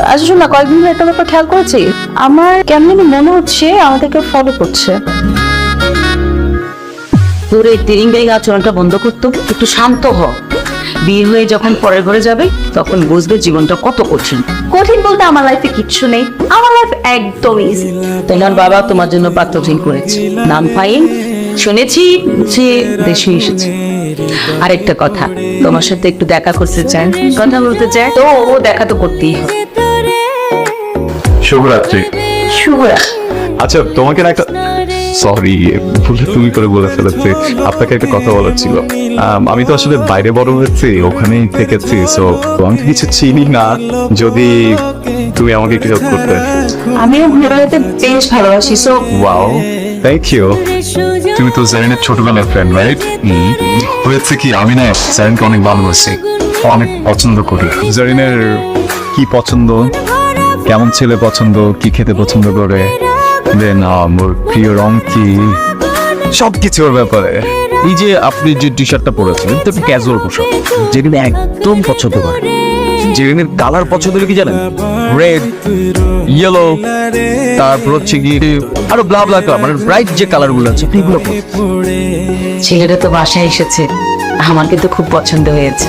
আচ্ছা শোন না, কয়েকদিন ধরে একটা ব্যাপার খেয়াল করেছি, আমার কেমন মনে হচ্ছে আমাদেরকে ফলো করছে। তোর এই তিরিঙ্গাই আচরণটা বন্ধ করতো, একটু শান্ত হ। বিয়ে হয়ে যখন পরের ঘরে যাবে তখন বুঝবে জীবনটা কত কঠিন। কঠিন বলতে আমার লাইফে কিচ্ছু নেই, আমার লাইফ একদম ইজি। তোমার বাবা তোমার জন্য পাত্র ঠিক করেছে, নাম ফাইন। শুনেছি সে দেশে এসেছে। আরেকটা কথা, তোমার সাথে একটু দেখা করতে চায়, কথা বলতে চায়, তো ও দেখা তো করতেই হবে। শুভরাত্রি। শুভরা, আচ্ছা তোমাকে না একটা, সরি ভুলে তুমি করে বলে ফেলেছি, আপনাকে একটা কথা বলার ছিল। আমি তো আসলে বাইরে বড় হয়েছি, ওখানেই থেকেছি, সো আমি তো কিছু চিনি না, যদি তুমি আমাকে একটু হেল্প করতে। আমিও ঘুরে বেশ ভালোবাসি, সো ওয়াও, থ্যাংক ইউ। তুমি তো জারিনের ছোটবেলার ফ্রেন্ড, রাইট? হয়েছে কি, আমি না জারিনকে অনেক ভালোবাসি, অনেক পছন্দ করি। জারিনের কি পছন্দ, কেমন ছেলে পছন্দ, কি খেতে পছন্দ করে, দেন ওর প্রিয় রং কি, সবকিছু ওর ব্যাপারে। এই যে আপনি যে টি শার্টটা পরেছেন, এটা একটু ক্যাজুয়াল পোশাক, যেগুলো একদম পছন্দ করে। যেগুলোর কালার পছন্দ হলে কি জানেন, রেড, ইয়েলো, তারপর হচ্ছে কি আরো ব্লা ব্লা কালার, মানে ব্রাইট যে কালার গুলো আছে এগুলো। ছেলেটা তো বাসায় এসেছে, আমার কিন্তু খুব পছন্দ হয়েছে।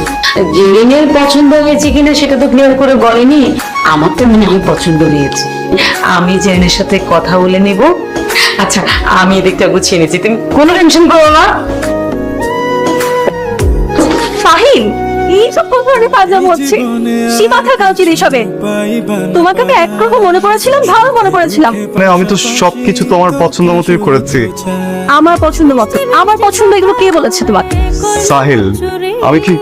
জেরিনের পছন্দ হয়েছে কিনা সেটা তো ক্লিয়ার করে বলেনি, আমার তো মনে হয় পছন্দ হয়েছে। আমি জেরিনের সাথে কথা বলে নেব। আচ্ছা আমি এদিকটা গুছিয়ে নিচ্ছি, তুমি কোনো টেনশন করো না। ফাহিম, এই সব কোন ধরনের পাজাম হচ্ছে? সীমা থাকা উচিত এসবে। তোমাকে আমি একরকম মনে করেছিলাম, ভালো মনে করেছিলাম। মানে আমি তো সবকিছু তোমার পছন্দ মতোই করেছি। আমার পছন্দ মতো, আমার পছন্দ এগুলো কে বলেছে তোমাকে? সাহিল, আমি কি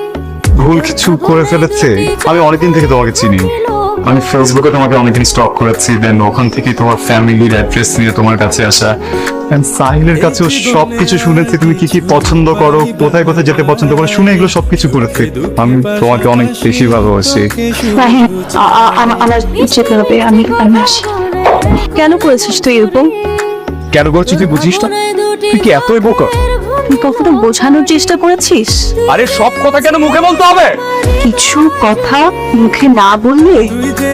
ভুল কিছু করে ফেলেছি? আমি অনেকদিন থেকে তোমাকে চিনি, আমি ফেসবুকে তোমাকে অনেকদিন স্টক করেছি, দেন ওখান থেকে তোমার ফ্যামিলির অ্যাড্রেস নিয়ে তোমার কাছে আসা, এন্ড সাহিলের কাছেও সবকিছু শুনেছি, তুমি কি কি পছন্দ করো, কোথায় কোথায় যেতে পছন্দ করো, শুনে এগুলো সবকিছু করেছি। আমি তোমাকে অনেক বেশি ভালোবাসি। ফাহিম, আমার যেতে হবে, আমি আসি। কেন করেছিস তুই এরকম? কেন করছিস তুই বুঝিস না? তুই কি এতই বোকা? তুই কখনো বোঝানোর চেষ্টা করেছিস? আরে সব কথা কেন মুখে বলতে হবে? কিছু কথা মুখে না বললে